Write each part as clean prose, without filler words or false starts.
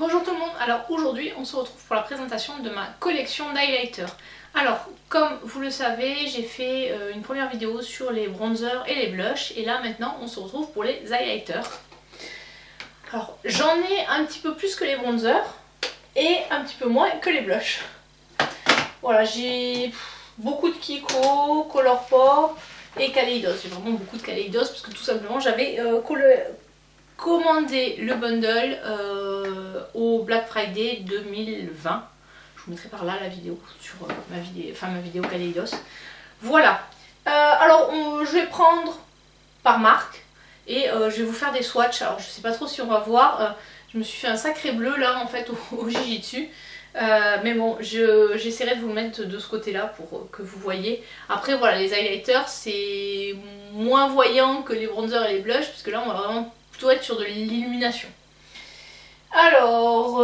Bonjour tout le monde, alors aujourd'hui on se retrouve pour la présentation de ma collection d'highlighters. Alors comme vous le savez, j'ai fait une première vidéo sur les bronzers et les blushs et là maintenant on se retrouve pour les highlighters. Alors j'en ai un petit peu plus que les bronzers et un petit peu moins que les blushs. Voilà, j'ai beaucoup de Kiko, Colourpop et Kaleidos. J'ai vraiment beaucoup de Kaleidos parce que tout simplement j'avais commandé le bundle au Black Friday 2020. Je vous mettrai par là la vidéo sur ma vidéo Kaleidos. Voilà. Alors je vais prendre par marque et je vais vous faire des swatchs. Alors je sais pas trop si on va voir. Je me suis fait un sacré bleu là en fait au Jujitsu. Mais bon, j'essaierai de vous le mettre de ce côté là pour que vous voyez. Après voilà, les highlighters c'est moins voyant que les bronzers et les blushs parce que là on va vraiment plutôt être sur de l'illumination. Alors,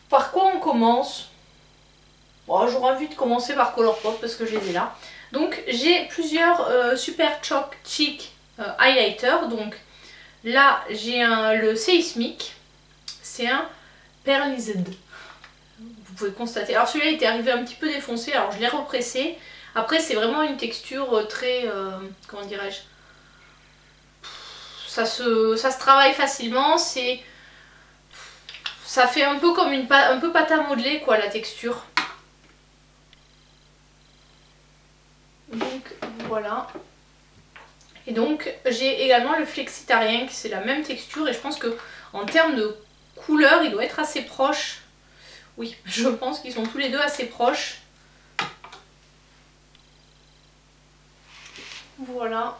par quoi on commence? Bon, j'aurais envie de commencer par Colourpop parce que je les ai là. Donc j'ai plusieurs Super Chalk Cheek highlighters. Donc là j'ai le Seismic, c'est un Pearlized. Vous pouvez constater. Alors celui-là était arrivé un petit peu défoncé, alors je l'ai repressé. Après c'est vraiment une texture très, comment dirais-je, ça se travaille facilement, ça fait un peu comme un peu pâte à modeler quoi la texture. Donc voilà. Et donc j'ai également le Flexitarien qui c'est la même texture et je pense que en termes de couleur il doit être assez proche. Oui, je pense qu'ils sont tous les deux assez proches. Voilà.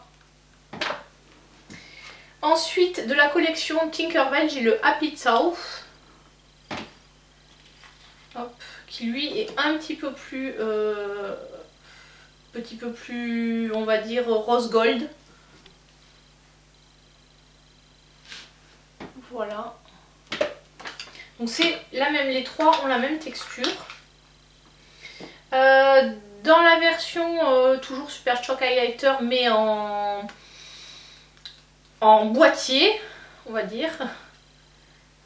Ensuite, de la collection Tinkerbell, j'ai le Happy South. Hop, qui lui est un petit peu plus, on va dire, rose gold. Voilà. Donc c'est la même, les trois ont la même texture. Dans la version toujours Super Chalk Highlighter mais en boîtier, on va dire.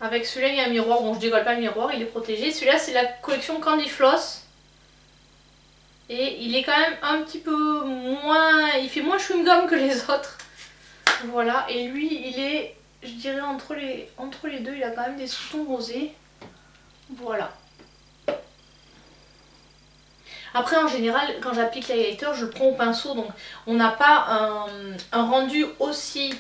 Avec celui-là il y a un miroir, bon je décolle pas le miroir, il est protégé. Celui-là c'est la collection Candy Floss. Et il est quand même un petit peu moins, il fait moins chewing-gum que les autres. Voilà, et lui il est, je dirais entre les deux, il a quand même des sous-tons rosés. Voilà. Après en général quand j'applique l'highlighter je le prends au pinceau donc on n'a pas un rendu aussi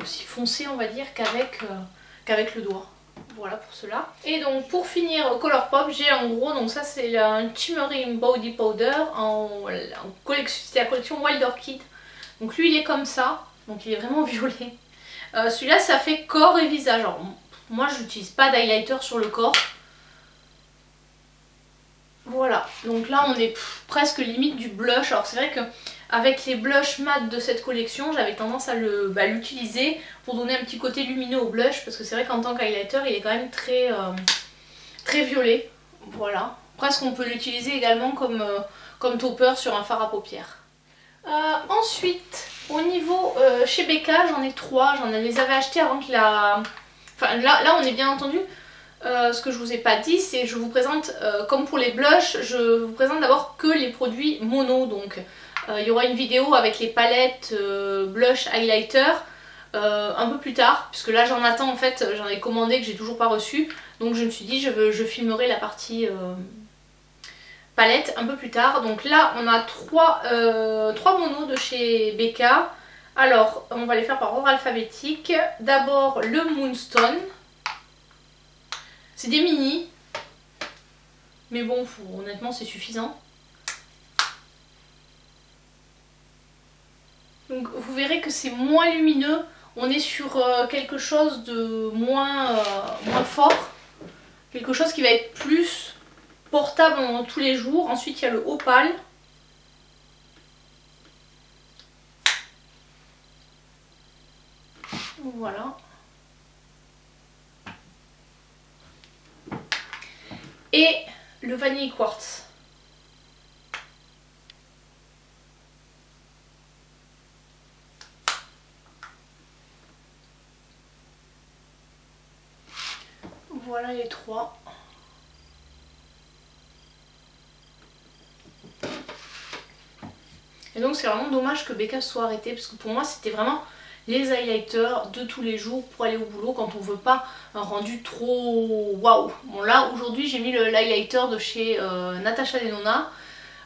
foncé on va dire qu'avec le doigt. Voilà pour cela. Et donc pour finir Colourpop j'ai en gros, donc ça c'est un Shimmering Body Powder c'est la collection Wild Orchid. Donc lui il est comme ça, donc il est vraiment violet. Celui-là ça fait corps et visage. Alors moi je n'utilise pas d'highlighter sur le corps. Voilà, donc là on est presque limite du blush. Alors c'est vrai qu'avec les blushs mat de cette collection, j'avais tendance à l'utiliser pour donner un petit côté lumineux au blush. Parce que c'est vrai qu'en tant qu'highlighter, il est quand même très, très violet. Voilà, presque on peut l'utiliser également comme topper sur un fard à paupières. Ensuite, au niveau chez Becca, j'en ai trois. J'en les avais achetés avant que la... Enfin là on est bien entendu... ce que je vous ai pas dit, c'est je vous présente, comme pour les blushs, je vous présente d'abord que les produits mono. Donc il y aura une vidéo avec les palettes blush highlighter un peu plus tard, puisque là j'en attends en fait, j'en ai commandé que j'ai toujours pas reçu. Donc je me suis dit je filmerai la partie palette un peu plus tard. Donc là on a trois monos de chez Becca. Alors on va les faire par ordre alphabétique. D'abord le Moonstone. C'est des mini, mais bon, honnêtement c'est suffisant. Donc vous verrez que c'est moins lumineux, on est sur quelque chose de moins fort, quelque chose qui va être plus portable tous les jours. Ensuite il y a le Opale. Voilà. Et le Vanille Quartz. Voilà les trois. Et donc c'est vraiment dommage que Becca soit arrêtée parce que pour moi c'était vraiment les highlighters de tous les jours pour aller au boulot quand on veut pas un rendu trop waouh. Bon là aujourd'hui j'ai mis l'highlighter de chez Natasha Denona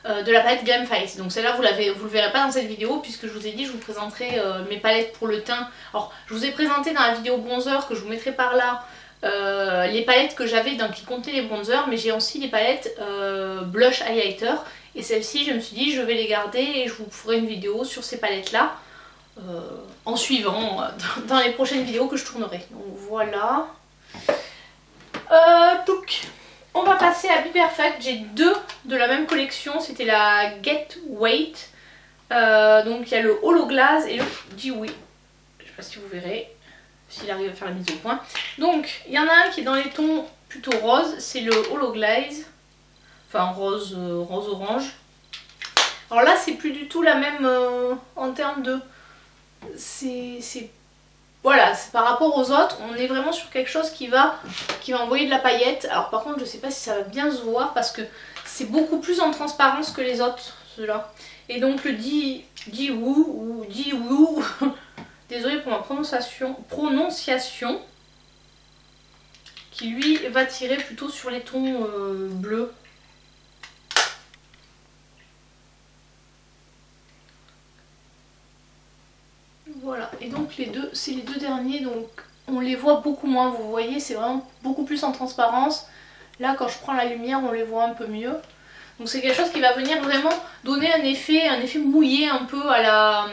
de la palette Glam Face. Donc celle-là vous le verrez pas dans cette vidéo puisque je vous ai dit je vous présenterai mes palettes pour le teint. Alors je vous ai présenté dans la vidéo bronzer que je vous mettrai par là les palettes que j'avais qui contenaient les bronzers, mais j'ai aussi les palettes blush highlighter et celles-ci je me suis dit je vais les garder et je vous ferai une vidéo sur ces palettes là en suivant dans les prochaines vidéos que je tournerai. Donc voilà. Donc on va passer à Be Perfect. J'ai deux de la même collection, c'était la Get Weight, donc il y a le Holo Glaze et le Dewy. Je sais pas si vous verrez s'il arrive à faire la mise au point. Donc il y en a un qui est dans les tons plutôt rose, c'est le Holo Glaze, enfin rose orange. Alors là c'est plus du tout la même en termes de... Voilà, par rapport aux autres, on est vraiment sur quelque chose qui va envoyer de la paillette. Alors par contre je sais pas si ça va bien se voir parce que c'est beaucoup plus en transparence que les autres, ceux-là. Et donc le Dewy ou Dewy, désolée pour ma prononciation, qui lui va tirer plutôt sur les tons bleus. Voilà, et donc les deux, c'est les deux derniers, donc on les voit beaucoup moins, vous voyez, c'est vraiment beaucoup plus en transparence. Là quand je prends la lumière on les voit un peu mieux. Donc c'est quelque chose qui va venir vraiment donner un effet mouillé un peu à la,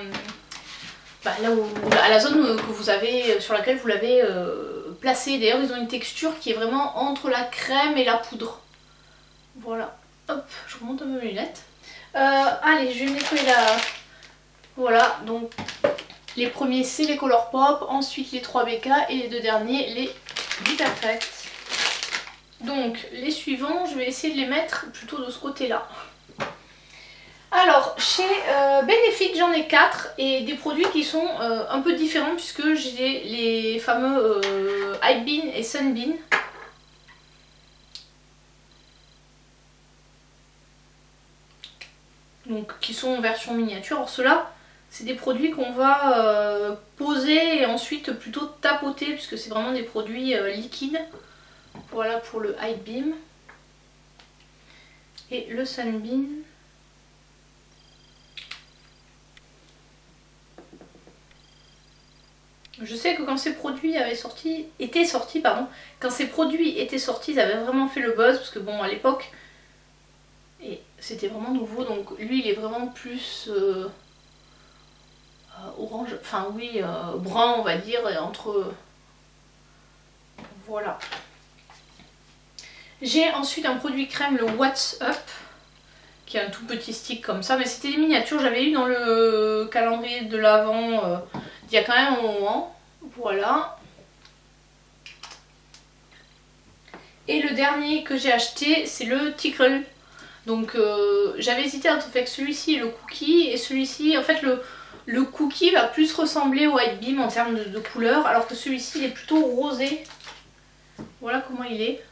à la zone que vous avez, sur laquelle vous l'avez placé. D'ailleurs ils ont une texture qui est vraiment entre la crème et la poudre. Voilà, hop, je remonte un peu mes lunettes. Allez, je vais nettoyer la... Voilà, donc... Les premiers c'est les Colourpop, ensuite les 3 BK et les deux derniers les Be Perfect. Donc les suivants je vais essayer de les mettre plutôt de ce côté là. Alors chez Benefit j'en ai 4 et des produits qui sont un peu différents puisque j'ai les fameux Hype Bean et Sunbeam. Donc qui sont en version miniature. Alors ceux-là c'est des produits qu'on va poser et ensuite plutôt tapoter puisque c'est vraiment des produits liquides. Voilà pour le Hype Beam. Et le Sunbeam. Je sais que quand ces produits étaient sortis, ils avaient vraiment fait le buzz parce que bon à l'époque et c'était vraiment nouveau, donc lui il est vraiment plus orange, enfin oui, brun on va dire, entre... Voilà. J'ai ensuite un produit crème, le What's Up, qui est un tout petit stick comme ça, mais c'était des miniatures, j'avais eu dans le calendrier de l'Avent il y a quand même un moment. Voilà. Et le dernier que j'ai acheté, c'est le Tickle. Donc j'avais hésité entre faire celui-ci et le Cookie, et celui-ci, en fait le Cookie va plus ressembler au Hype Beam en termes de couleur, alors que celui-ci il est plutôt rosé. Voilà comment il est.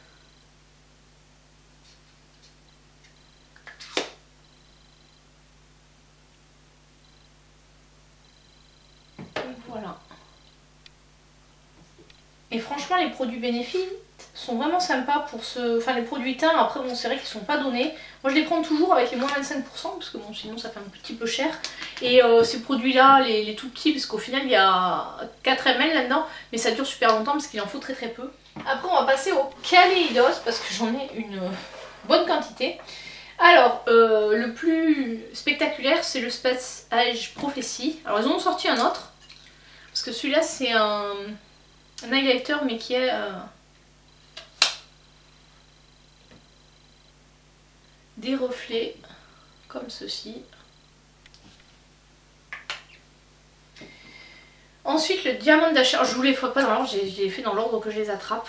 Voilà. Et franchement les produits Benefit sont vraiment sympas pour ce... Enfin les produits teints, après bon c'est vrai qu'ils sont pas donnés. Moi je les prends toujours avec les moins 25% parce que bon sinon ça fait un petit peu cher. Et ces produits là, les tout petits, parce qu'au final il y a 4 ml là-dedans, mais ça dure super longtemps parce qu'il en faut très très peu. Après on va passer au Kaleidos parce que j'en ai une bonne quantité. Alors le plus spectaculaire c'est le Space Age Prophecy. Alors ils en ont sorti un autre, parce que celui-là c'est un highlighter mais qui est... des reflets comme ceci. Ensuite le Diamond Dasher, je vous les fais pas dans l'ordre, je les fait dans l'ordre que je les attrape,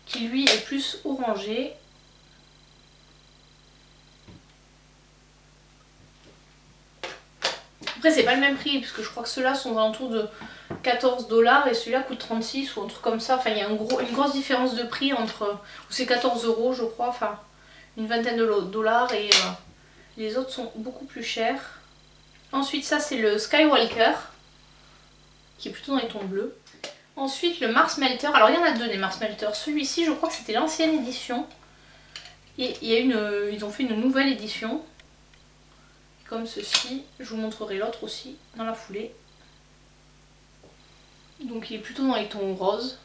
qui lui est plus orangé. Après c'est pas le même prix puisque je crois que ceux-là sont aux alentours de 14 $ et celui-là coûte 36 ou un truc comme ça. Enfin, il y a une grosse différence de prix entre... c'est 14 € je crois, enfin une vingtaine de dollars et les autres sont beaucoup plus chers. Ensuite, ça c'est le Skywalker qui est plutôt dans les tons bleus. Ensuite, le Mars Melter. Alors, il y en a deux des Mars Melter. Celui-ci, je crois que c'était l'ancienne édition. Et il y a ils ont fait une nouvelle édition. Comme ceci. Je vous montrerai l'autre aussi dans la foulée. Donc, il est plutôt dans les tons roses.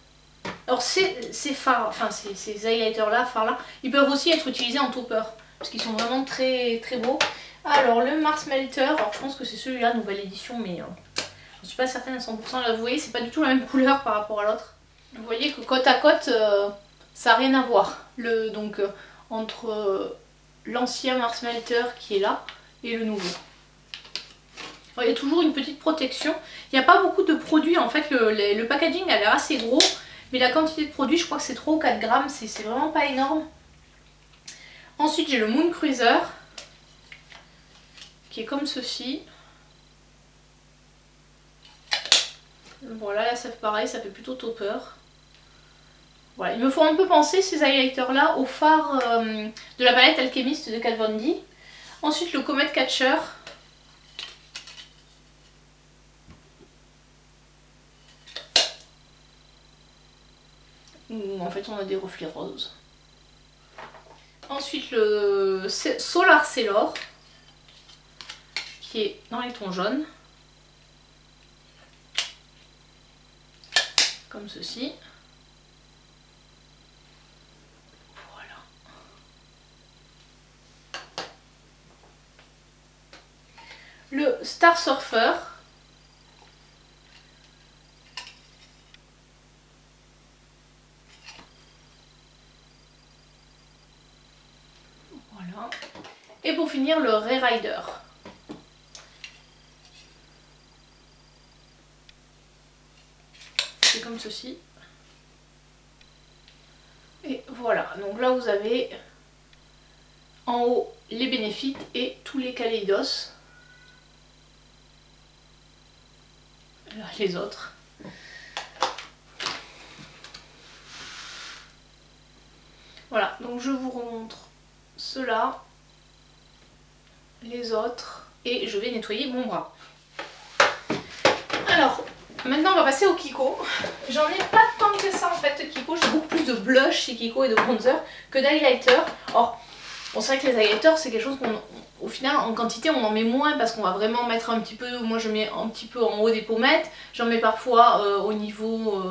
Alors, ces fards, enfin, ces highlighters-là, fards-là, ils peuvent aussi être utilisés en topper. Parce qu'ils sont vraiment très, très beaux. Alors, le Mars Melter. Alors, je pense que c'est celui-là, nouvelle édition, mais... je suis pas certaine à 100%, là vous voyez c'est pas du tout la même couleur par rapport à l'autre. Vous voyez que côte à côte ça n'a rien à voir. Entre l'ancien Mars Melter qui est là et le nouveau. Alors, il y a toujours une petite protection. Il n'y a pas beaucoup de produits en fait, le packaging a l'air assez gros. Mais la quantité de produits je crois que c'est 3 ou 4 grammes, c'est vraiment pas énorme. Ensuite j'ai le Moon Cruiser qui est comme ceci. Voilà, là ça fait pareil, ça fait plutôt topper. Voilà, il me faut un peu penser ces highlighters là au phare de la palette Alchemist de Kat Von D. Ensuite le Comet Catcher. Où en fait on a des reflets roses. Ensuite le Solar Sailor qui est dans les tons jaunes. Comme ceci. Voilà. Le Star Surfer. Voilà. Et pour finir le Ray Rider. C'est comme ceci. Et voilà, donc là vous avez en haut les bénéfices et tous les kaléidos. Là les autres. Voilà, donc je vous remontre ceux-là, les autres, et je vais nettoyer mon bras. Alors, maintenant on va passer au Kiko. J'en ai pas tant que ça en fait Kiko, j'ai beaucoup plus de blush chez Kiko et de bronzer que d'highlighter. Or, bon, c'est vrai que les highlighters c'est quelque chose qu'au final en quantité on en met moins parce qu'on va vraiment mettre un petit peu, moi je mets un petit peu en haut des pommettes, j'en mets parfois au niveau,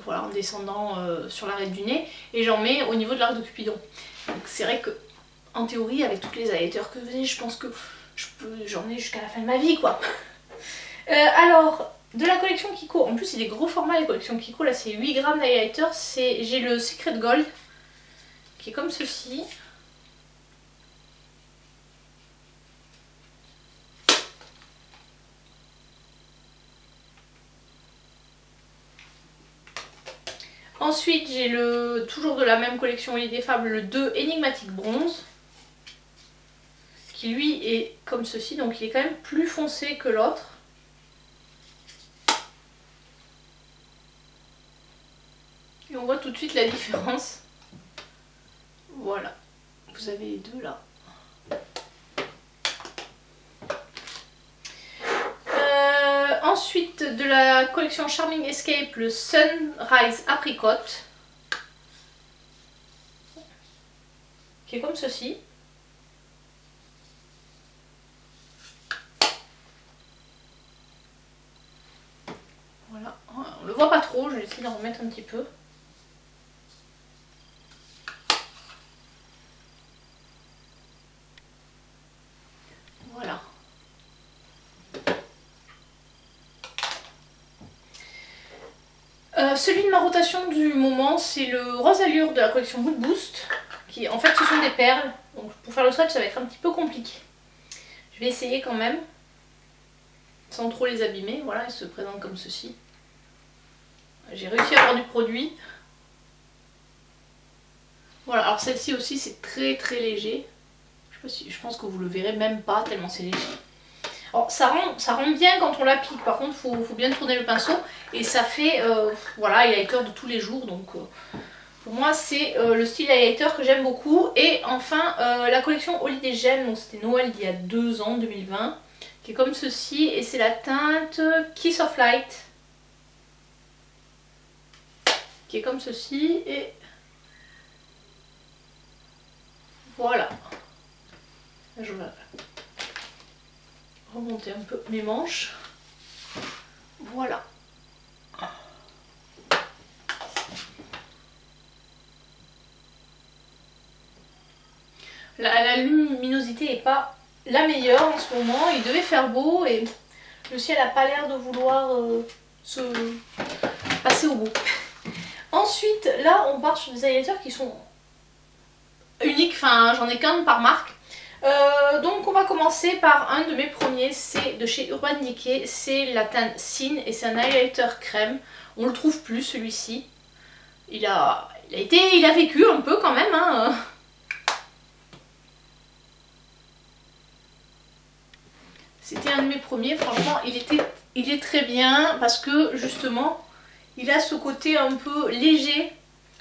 voilà, en descendant sur l'arête du nez et j'en mets au niveau de l'arc de Cupidon. Donc c'est vrai que en théorie avec tous les highlighters que j'ai, je pense que j'en ai jusqu'à la fin de ma vie quoi. Alors... de la collection Kiko, en plus c'est des gros formats les collections Kiko, là c'est 8 grammes d'highlighter, j'ai le Secret Gold qui est comme ceci. Ensuite j'ai toujours de la même collection Idéfable, le 2 Enigmatic Bronze qui lui est comme ceci, donc il est quand même plus foncé que l'autre. Et on voit tout de suite la différence. Voilà, vous avez les deux là. Ensuite de la collection Charming Escape, le Sunrise Apricot qui est comme ceci. Voilà, on le voit pas trop, je vais essayer d'en remettre un petit peu. Voilà. Celui de ma rotation du moment, c'est le Rose Allure de la collection Mood Boost. Qui, en fait, ce sont des perles. Donc pour faire le swatch, ça va être un petit peu compliqué. Je vais essayer quand même. Sans trop les abîmer. Voilà, elles se présentent comme ceci. J'ai réussi à avoir du produit. Voilà, alors celle-ci aussi, c'est très très léger. Je pense que vous le verrez même pas, tellement c'est léger. Alors ça rend bien quand on l'applique, par contre faut bien tourner le pinceau et ça fait voilà, highlighter de tous les jours, donc pour moi c'est le style highlighter que j'aime beaucoup. Et enfin la collection Holiday Gem, donc c'était Noël d'il y a 2 ans, 2020, qui est comme ceci et c'est la teinte Kiss of Light, qui est comme ceci et voilà. Je vais remonter un peu mes manches. Voilà. La luminosité n'est pas la meilleure en ce moment. Il devait faire beau et le ciel n'a pas l'air de vouloir se passer au bout. Ensuite, là, on part sur des highlighters qui sont uniques. Enfin, j'en ai qu'un par marque. Donc on va commencer par un de mes premiers, c'est de chez Urban Decay, c'est la teinte Sin et c'est un highlighter crème. On le trouve plus celui-ci. Il a vécu un peu quand même, hein. C'était un de mes premiers, franchement il est très bien parce que justement il a ce côté un peu léger.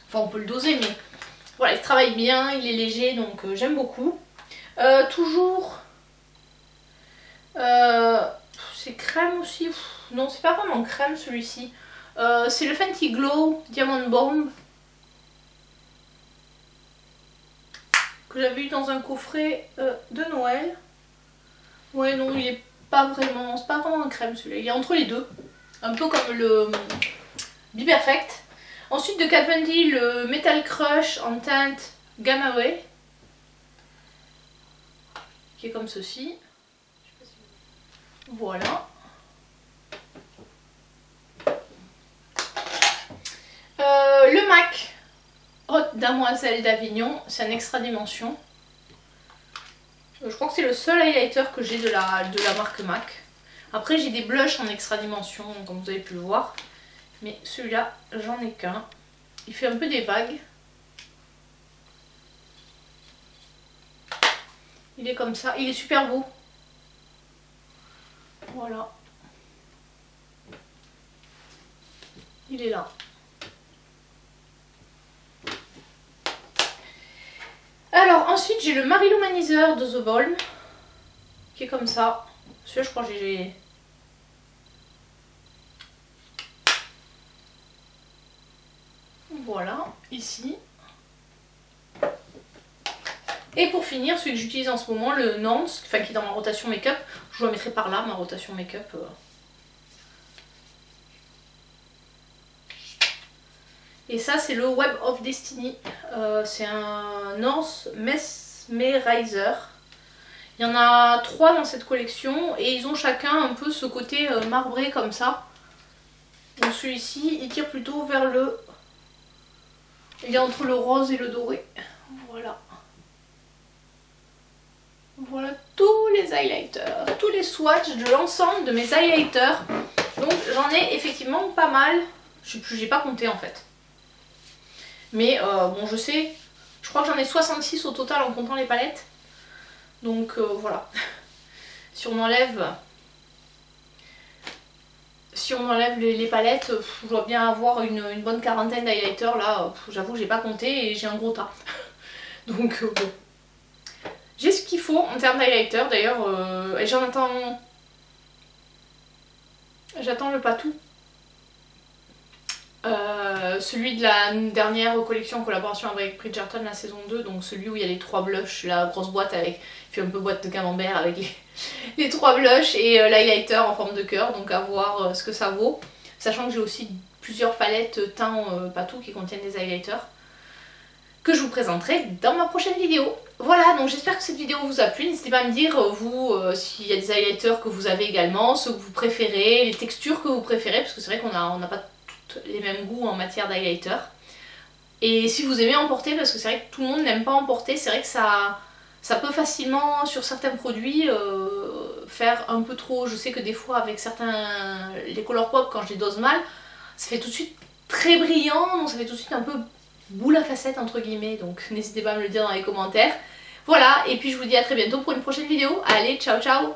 Enfin on peut le doser mais voilà, il travaille bien, il est léger, donc j'aime beaucoup. Toujours c'est crème aussi. Non, c'est pas vraiment crème celui-ci. C'est le Fenty Glow Diamond Bomb que j'avais eu dans un coffret de Noël. Ouais, non, il est pas vraiment, c'est pas vraiment un crème celui-là, il est entre les deux, un peu comme le Be Perfect. Ensuite de Kat Von D, le Metal Crush en teinte Gamma Ray, qui est comme ceci. Voilà. Le MAC Haute Damoiselle d'Avignon, c'est un extra dimension. Je crois que c'est le seul highlighter que j'ai de la marque MAC. Après j'ai des blushs en extra dimension comme vous avez pu le voir. Mais celui-là j'en ai qu'un. Il fait un peu des vagues. Il est comme ça, il est super beau. Voilà. Il est là. Alors ensuite j'ai le Marilumanizer de The Balm qui est comme ça. Celui-là je crois que j'ai... Voilà, ici. Et pour finir, celui que j'utilise en ce moment, le Nance, enfin qui est dans ma rotation make-up. Je vous la mettrai par là, ma rotation make-up. Et ça c'est le Web of Destiny. C'est un Nance Mesmerizer. Il y en a 3 dans cette collection et ils ont chacun un peu ce côté marbré comme ça. Donc celui-ci il tire plutôt vers le... Il est entre le rose et le doré. Voilà. Voilà tous les highlighters, tous les swatchs de l'ensemble de mes highlighters. Donc j'en ai effectivement pas mal. J'ai pas compté en fait. Mais bon je sais, je crois que j'en ai 66 au total en comptant les palettes. Donc voilà. Si on enlève les palettes, je dois bien avoir une bonne quarantaine d'highlighters. Là, j'avoue que j'ai pas compté et j'ai un gros tas. Donc bon. J'ai ce qu'il faut en termes d'highlighter d'ailleurs. Et j'attends le Patou. Celui de la dernière collection en collaboration avec Bridgerton, la saison 2, donc celui où il y a les 3 blushs, la grosse boîte avec, il fait un peu boîte de camembert avec les 3 blushs et l'highlighter en forme de cœur, donc à voir ce que ça vaut. Sachant que j'ai aussi plusieurs palettes teint Patou qui contiennent des highlighters que je vous présenterai dans ma prochaine vidéo. Voilà, donc j'espère que cette vidéo vous a plu. N'hésitez pas à me dire, vous, s'il y a des highlighters que vous avez également, ceux que vous préférez, les textures que vous préférez, parce que c'est vrai qu'on n'a pas les mêmes goûts en matière d'highlighter. Et si vous aimez emporter, parce que c'est vrai que tout le monde n'aime pas emporter, c'est vrai que ça peut facilement sur certains produits faire un peu trop. Je sais que des fois avec certains, les Colourpop, quand je les dose mal, ça fait tout de suite très brillant, donc ça fait tout de suite un peu boule à facettes entre guillemets, donc n'hésitez pas à me le dire dans les commentaires. Voilà, et puis je vous dis à très bientôt pour une prochaine vidéo. Allez, ciao ciao!